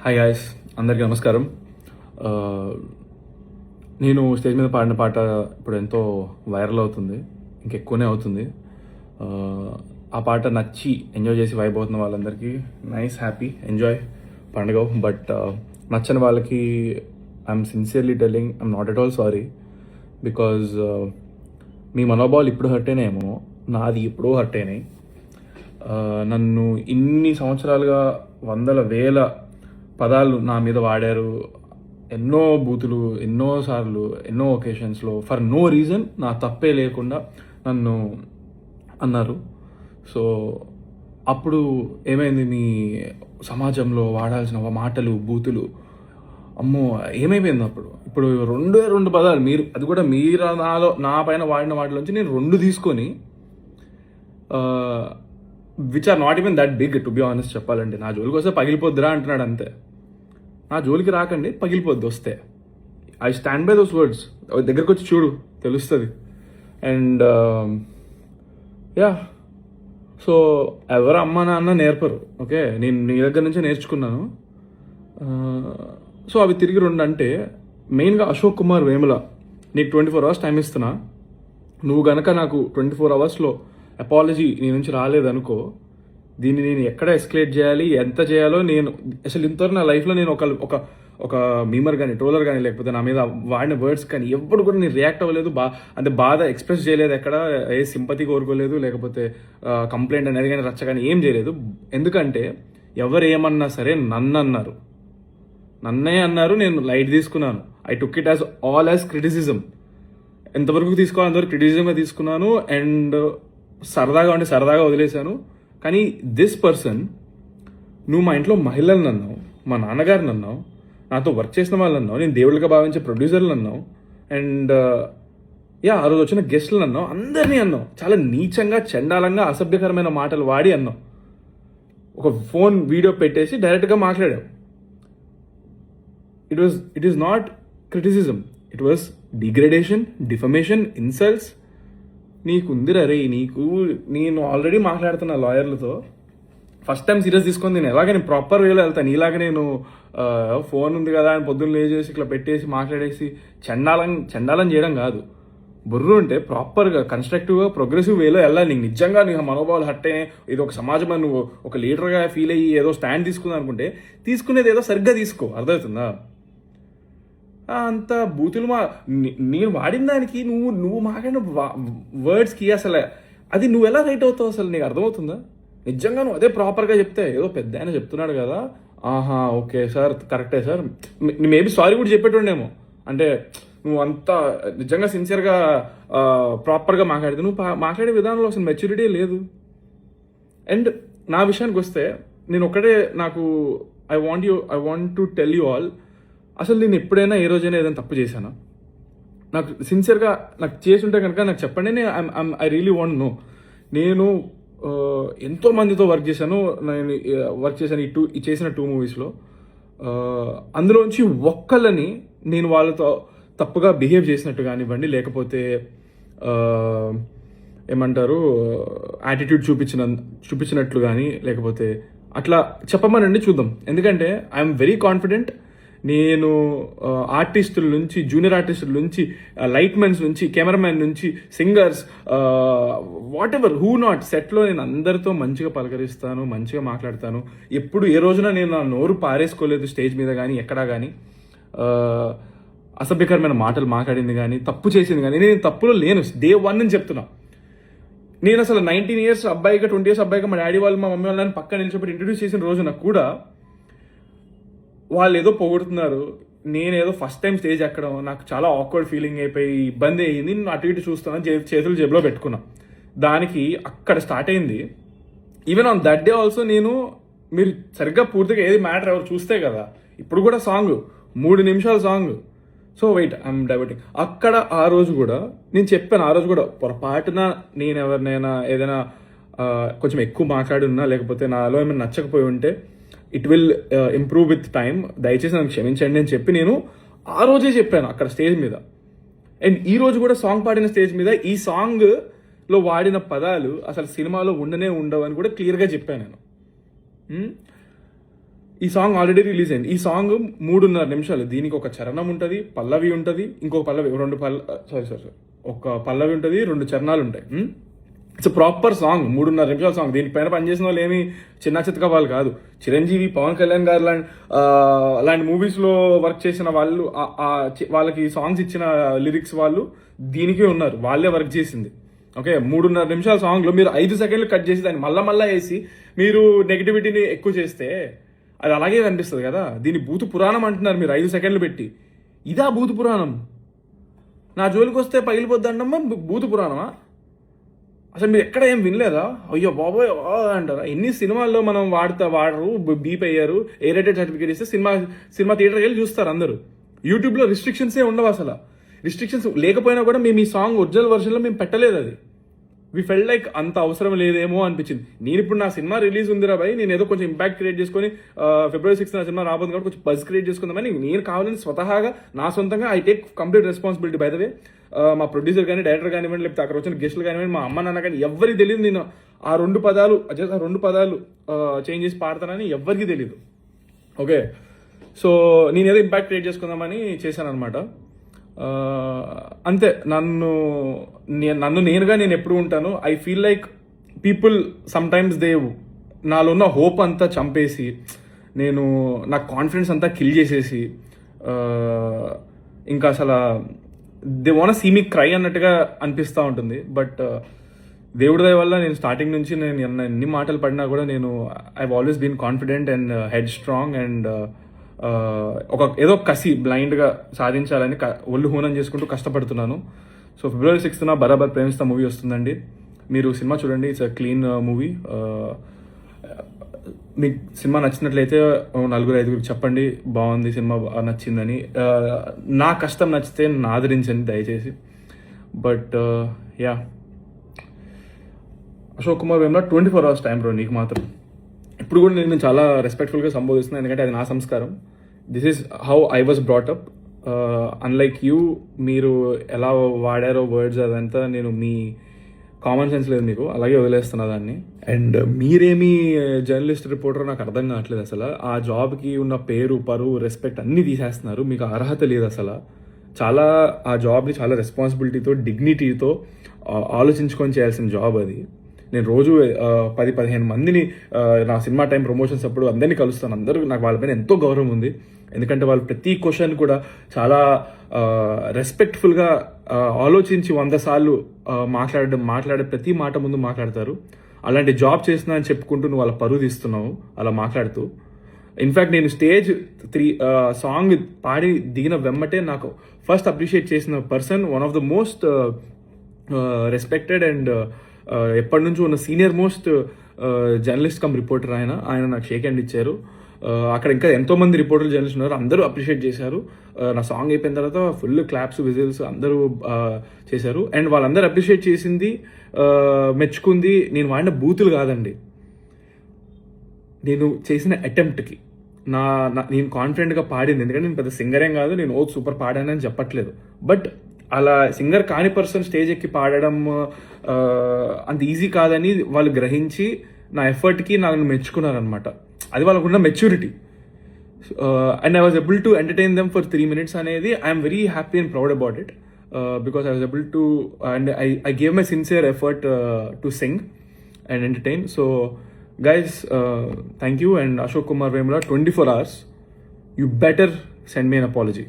Hi guys, అందరికీ నమస్కారం. నేను స్టేజ్ మీద పాడిన పాట ఇప్పుడు ఎంతో వైరల్ అవుతుంది, ఇంకెక్కువనే అవుతుంది. ఆ పాట నచ్చి ఎంజాయ్ చేసి వైబ్ అవుతున్న వాళ్ళందరికీ నైస్, హ్యాపీ, ఎంజాయ్ పండుగ. బట్ నచ్చని వాళ్ళకి I'm sincerely telling, I'm not at all sorry. Because మీ మనోభావాలు ఇప్పుడు హర్ట్ అయినాయేమో, నాది ఎప్పుడో హర్ట్ అయినాయి. నన్ను ఇన్ని సంవత్సరాలుగా వందల వేల పదాలు నా మీద వాడారు, ఎన్నో బూతులు, ఎన్నోసార్లు, ఎన్నో ఒకేషన్స్లో ఫర్ నో రీజన్, నా తప్పే లేకుండా నన్ను అన్నారు. సో అప్పుడు ఏమైంది, మీ సమాజంలో వాడాల్సిన మాటలు, బూతులు, అమ్మో ఏమైపోయింది అప్పుడు. ఇప్పుడు రెండు పదాలు మీరు, అది కూడా మీరు నా పైన వాడిన వాటిలోంచి నేను 2 తీసుకొని, which are not even that big to be honest చెప్పాలంటే. నా జోలికి వస్తే పగిలిపోద్దిరా అంటున్నాడు అంతే. నా జోలికి రాకండి, పగిలిపోద్ది వస్తే. I stand by those words. దగ్గరకు వచ్చి చూడు, తెలుస్తుంది. అండ్ యా, సో ఎవరు అమ్మ నాన్న నేర్పరు, ఓకే, నేను నీ దగ్గర నుంచే నేర్చుకున్నాను. సో అవి తిరిగి 2 అంటే మెయిన్గా అశోక్ కుమార్ వేముల, నీకు 24 hours టైం ఇస్తున్నా. నువ్వు గనక నాకు 24 hours అపాలజీ నీ నుంచి రాలేదనుకో, దీన్ని నేను ఎక్కడ ఎస్కలేట్ చేయాలి, ఎంత చేయాలో నేను అసలు ఇంతవరకు నా లైఫ్లో నేను ఒక మీమర్ కానీ, ట్రోలర్ కానీ, లేకపోతే నా మీద వాడిన వర్డ్స్ కానీ ఎప్పుడు కూడా నేను రియాక్ట్ అవ్వలేదు. అంటే బాధ ఎక్స్ప్రెస్ చేయలేదు, ఎక్కడ ఏ సింపతి కోరుకోలేదు, లేకపోతే కంప్లైంట్ అనేది కానీ, రచ్చ కానీ ఏం చేయలేదు. ఎందుకంటే ఎవరు ఏమన్నా సరే నన్ను అన్నారు, నన్నే అన్నారు, నేను లైట్ తీసుకున్నాను. I took it as criticism. ఎంతవరకు తీసుకోవాలి అంతవరకు క్రిటిసిజంగా తీసుకున్నాను. అండ్ సరదాగా వదిలేశాను. కానీ దిస్ పర్సన్, నువ్వు మా ఇంట్లో మహిళలను అన్నావు, మా నాన్నగారిని అన్నావు, నాతో వర్క్ చేసిన వాళ్ళని అన్నావు, నేను దేవుళ్ళగా భావించే ప్రొడ్యూసర్లు అన్నావు, అండ్ ఆ రోజు వచ్చిన గెస్టులను అన్నావు, అందరినీ అన్నావు. చాలా నీచంగా, చండాలంగా, అసభ్యకరమైన మాటలు వాడి అన్నావు. ఒక ఫోన్ వీడియో పెట్టేసి డైరెక్ట్గా మాట్లాడావు. It is not criticism, it was degradation, defamation, insults. నీకుందిరా రే, నేను ఆల్రెడీ మాట్లాడుతున్నా లాయర్లతో. ఫస్ట్ టైం సీరియస్ తీసుకొని నేను ఎలాగని ప్రాపర్ వేలో వెళ్తాను. ఇలాగ నేను ఫోన్ ఉంది కదా అని పొద్దున్న లేచేసి ఇట్లా పెట్టేసి మాట్లాడేసి చండాలం చేయడం కాదు. బుర్రు ఉంటే ప్రాపర్గా, కన్స్ట్రక్టివ్గా, ప్రోగ్రెసివ్ వేలో వెళ్ళాలి. నీకు నిజంగా నీకు మనోభావాలు హట్ అయినాయి, ఇది ఒక సమాజంలో నువ్వు ఒక లీడర్గా ఫీల్ అయ్యి ఏదో స్టాండ్ తీసుకుందాం అనుకుంటే, తీసుకునేది ఏదో సరిగ్గా తీసుకో. అర్థమవుతుందా? అంత బూతులు నేను వాడిన దానికి నువ్వు మాట్లాడిన వర్డ్స్కి అసలు అది నువ్వు ఎలా రైట్ అవుతావు అసలు నీకు అర్థమవుతుందా? నిజంగా నువ్వు అదే ప్రాపర్గా చెప్తే, ఏదో పెద్ద ఆయన చెప్తున్నాడు కదా, ఆహా ఓకే సార్, కరెక్టే సార్, మేబీ సారీ కూడా చెప్పేటోడేమో. అంటే నువ్వు అంతా నిజంగా సిన్సియర్గా ప్రాపర్గా మాట్లాడితే, నువ్వు మాట్లాడే విధానంలో అసలు మెచ్యూరిటీ లేదు. అండ్ నా విషయానికి వస్తే, నేను ఒకటే, I want to tell you all, అసలు నేను ఎప్పుడైనా ఏ రోజైనా ఏదైనా తప్పు చేశానా? నాకు సిన్సియర్గా నాకు చేసి ఉంటే కనుక నాకు చెప్పండి. I really want know. నేను ఎంతో మందితో వర్క్ చేశాను. ఈ చేసిన 2 మూవీస్లో అందులోంచి ఒక్కళ్ళని నేను వాళ్ళతో తప్పుగా బిహేవ్ చేసినట్టు కానివ్వండి, లేకపోతే ఏమంటారు యాటిట్యూడ్ చూపించినట్లు కానీ, లేకపోతే అట్లా చెప్పమనండి చూద్దాం. ఎందుకంటే ఐఎమ్ వెరీ కాన్ఫిడెంట్. నేను ఆర్టిస్టుల నుంచి, జూనియర్ ఆర్టిస్టుల నుంచి, లైట్మెన్స్ నుంచి, కెమెరామెన్ నుంచి, singers, what ever, who not, సెట్లో నేను అందరితో మంచిగా పలకరిస్తాను, మంచిగా మాట్లాడతాను. ఎప్పుడు ఏ రోజున నేను నా నోరు పారేసుకోలేదు స్టేజ్ మీద కానీ, ఎక్కడా కానీ అసభ్యకరమైన మాటలు మాట్లాడింది కానీ, తప్పు చేసింది కానీ. నేను తప్పులో లేను, డే 1 అని చెప్తున్నా. నేను అసలు 19 years అబ్బాయిగా, 20 years అబ్బాయిగా మా డాడీ వాళ్ళు, మా మమ్మీ వాళ్ళని పక్కన నిలిచిపెట్టి ఇంట్రడ్యూస్ చేసిన రోజున కూడా వాళ్ళు ఏదో పొగుడుతున్నారు, నేనేదో ఫస్ట్ టైం స్టేజ్ ఎక్కడం, నాకు చాలా ఆక్వర్డ్ ఫీలింగ్ అయిపోయి ఇబ్బంది అయ్యింది. నేను అటు ఇటు చూస్తున్నాను, చేతులు జేబులో పెట్టుకున్నా. దానికి అక్కడ స్టార్ట్ అయింది. Even on that day also మీరు సరిగ్గా పూర్తిగా ఏది మ్యాటర్ ఎవరు చూస్తే కదా, ఇప్పుడు కూడా సాంగ్ 3 నిమిషాల song. So wait, I'm diverting. అక్కడ ఆ రోజు కూడా నేను చెప్పాను, ఆ రోజు కూడా పొరపాటున నేను ఎవరినైనా ఏదైనా కొంచెం ఎక్కువ మాట్లాడి ఉన్నా, లేకపోతే నాలో ఏమైనా నచ్చకపోయి ఉంటే, it will improve with time, దయచేసి నన్ను క్షమించండి అని చెప్పి నేను ఆ రోజే చెప్పాను అక్కడ స్టేజ్ మీద. అండ్ ఈ రోజు కూడా సాంగ్ పాడిన స్టేజ్ మీద ఈ సాంగ్లో వాడిన పదాలు అసలు సినిమాలో ఉండనే ఉండవు అని కూడా క్లియర్గా చెప్పాను నేను. ఈ సాంగ్ ఆల్రెడీ రిలీజ్ అయింది. ఈ సాంగ్ 3.5 నిమిషాలు. దీనికి ఒక చరణం ఉంటుంది, పల్లవి ఉంటుంది, ఇంకొక పల్లవి, ఒక పల్లవి ఉంటుంది, 2 చరణాలు ఉంటాయి. ఇట్స్ ప్రాపర్ సాంగ్, 3.5 నిమిషాల సాంగ్. దీనిపైన పనిచేసిన వాళ్ళు ఏమి చిన్న చితక వాళ్ళు కాదు. చిరంజీవి, పవన్ కళ్యాణ్ గారు అలాంటి మూవీస్లో వర్క్ చేసిన వాళ్ళు, వాళ్ళకి సాంగ్స్ ఇచ్చిన లిరిక్స్ వాళ్ళు దీనికే ఉన్నారు, వాళ్ళే వర్క్ చేసింది. ఓకే, 3.5 నిమిషాల సాంగ్లో మీరు 5 సెకండ్లు కట్ చేసి దాన్ని మళ్ళా వేసి మీరు నెగిటివిటీని ఎక్కువ చేస్తే అది అలాగే కనిపిస్తుంది కదా. దీన్ని భూత పురాణం అంటున్నారు మీరు 5 సెకండ్లు పెట్టి. ఇదా భూత పురాణం? నా జోలికి వస్తే పగిలిపోద్దండమ్మా భూత పురాణమా? అసలు మీరు ఎక్కడ ఏం వినలేదా? అయ్యో బాబోయ్ అంటారా? ఎన్ని సినిమాల్లో మనం వాడరు, బీప్ అయ్యారు, ఏ రేటెడ్ సర్టిఫికేట్ ఇస్తే సినిమా థియేటర్కి వెళ్ళి చూస్తారు అందరూ. యూట్యూబ్లో రిస్ట్రిక్షన్సే ఉండవు అసలు. రిస్ట్రిక్షన్స్ లేకపోయినా కూడా మేము ఈ సాంగ్ ఒరిజినల్ వర్షన్లో మేము పెట్టలేదు. అది వి ఫెల్ట్ లైక్ అంత అవసరం లేదేమో అనిపించింది. నేను ఇప్పుడు నా సినిమా రిలీజ్ ఉందిరా భయ్, నేను ఏదో కొంచెం ఇంపాక్ట్ క్రియేట్ చేసుకొని February 6th నా సినిమా రాబోతుంది కాబట్టి కొంచెం బజ్ క్రియేట్ చేసుకుందామని నేను కావాలని స్వతహాగా నా సొంతంగా I take complete responsibility. By the way మా ప్రొడ్యూసర్ కానీ, డైరెక్టర్ కానివ్వండి, లేకపోతే అక్కడ వచ్చిన గెస్టులు కానివ్వండి, మా అమ్మ నాన్న కానీ ఎవరికి తెలియదు నేను ఆ 2 పదాలు చేంజ్ చేసి పాడతానని ఎవరికి తెలియదు. ఓకే, సో నేను ఏదో ఇంపాక్ట్ క్రియేట్ చేసుకుందామని చేశాను అనమాట. అంతే. నన్ను నేనుగా నేను ఎప్పుడు ఉంటాను. I feel like people sometimes నాలో ఉన్న హోప్ అంతా చంపేసి, నా కాన్ఫిడెన్స్ అంతా కిల్ చేసేసి, ఇంకా అసలు they want see me cry అన్నట్టుగా అనిపిస్తూ ఉంటుంది. బట్ దేవుడి దయ వల్ల నేను స్టార్టింగ్ నుంచి నేను ఎన్ని మాటలు పడినా కూడా I always been confident and head strong and ఏదో కసి బ్లైండ్గా సాధించాలని ఒళ్ళు హూనం చేసుకుంటూ కష్టపడుతున్నాను. సో February 6th బరాబర్ ప్రేమిస్తా మూవీ వస్తుందండి. మీరు సినిమా చూడండి. It's a clean movie. మీకు సినిమా నచ్చినట్లయితే 4-5 చెప్పండి బాగుంది సినిమా, నచ్చిందని. నా కష్టం నచ్చితే నన్ను ఆదరించండి దయచేసి. But yeah, Ashok Kumar Vemula 24 hours time bro నీకు మాత్రం. ఇప్పుడు కూడా నేను చాలా రెస్పెక్ట్ఫుల్గా సంబోధిస్తున్నాను, ఎందుకంటే అది నా సంస్కారం. This is how I was brought up. Unlike you, మీరు ఎలా వాడారో వర్డ్స్ అదంతా మీ కామన్ సెన్స్ లేదు మీకు, అలాగే వదిలేస్తున్నా దాన్ని. అండ్ మీరేమి జర్నలిస్ట్, రిపోర్టర్ నాకు అర్థం కావట్లేదు అసలు. ఆ జాబ్కి ఉన్న పేరు, పరువు, రెస్పెక్ట్ అన్నీ తీసేస్తున్నారు. మీకు అర్హత లేదు అసలు. ఆ జాబ్ని చాలా రెస్పాన్సిబిలిటీతో, డిగ్నిటీతో ఆలోచించుకొని చేయాల్సిన జాబ్ అది. నేను రోజు 10-15 మందిని నా సినిమా టైం ప్రమోషన్స్ అప్పుడు అందరినీ కలుస్తాను. అందరూ నాకు వాళ్ళపైన ఎంతో గౌరవం ఉంది. ఎందుకంటే వాళ్ళు ప్రతి క్వశ్చన్ కూడా చాలా రెస్పెక్ట్ఫుల్గా ఆలోచించి 100 సార్లు మాట్లాడే ప్రతి మాట ముందు మాట్లాడతారు. అలాంటి జాబ్ చేస్తున్నా అని చెప్పుకుంటూ నువ్వు వాళ్ళ పరువు తీస్తున్నావు అలా మాట్లాడుతూ. ఇన్ఫ్యాక్ట్ నేను స్టేజ్ 3 సాంగ్ పాడి దిగిన వెమ్మటే నాకు ఫస్ట్ అప్రిషియేట్ చేసిన person, one of the most respected and ఎప్పటి నుంచో ఉన్న senior most journalist come reporter ఆయన నాకు షేక్ హ్యాండ్ ఇచ్చారు. అక్కడ ఇంకా ఎంతోమంది రిపోర్టర్లు, జర్నలిస్ట్ ఉన్నారు, అందరూ అప్రిషియేట్ చేశారు. నా సాంగ్ అయిపోయిన తర్వాత ఫుల్ క్లాప్స్, విజిల్స్ అందరూ చేశారు. అండ్ వాళ్ళందరూ అప్రిషియేట్ చేసింది, మెచ్చుకుంది నేను వాడిన బూతులు కాదండి, నేను చేసిన అటెంప్ట్కి. నేను కాన్ఫిడెంట్గా పాడింది. ఎందుకంటే నేను పెద్ద సింగరేం కాదు, నేను సూపర్ పాడానని చెప్పట్లేదు. బట్ అలా సింగర్ కాని పర్సన్ స్టేజ్ ఎక్కి పాడడం అంత ఈజీ కాదని వాళ్ళు గ్రహించి నా ఎఫర్ట్కి నన్ను మెచ్చుకున్నారనమాట. అది వాళ్ళకున్న maturity. And I was able to entertain them for 3 minutes అనేది I'm very happy and proud about it. Because I was able to, and I gave my sincere effort to sing and entertain. So guys, thank you. And Ashok Kumar Vemula 24 hours, you better send me an apology.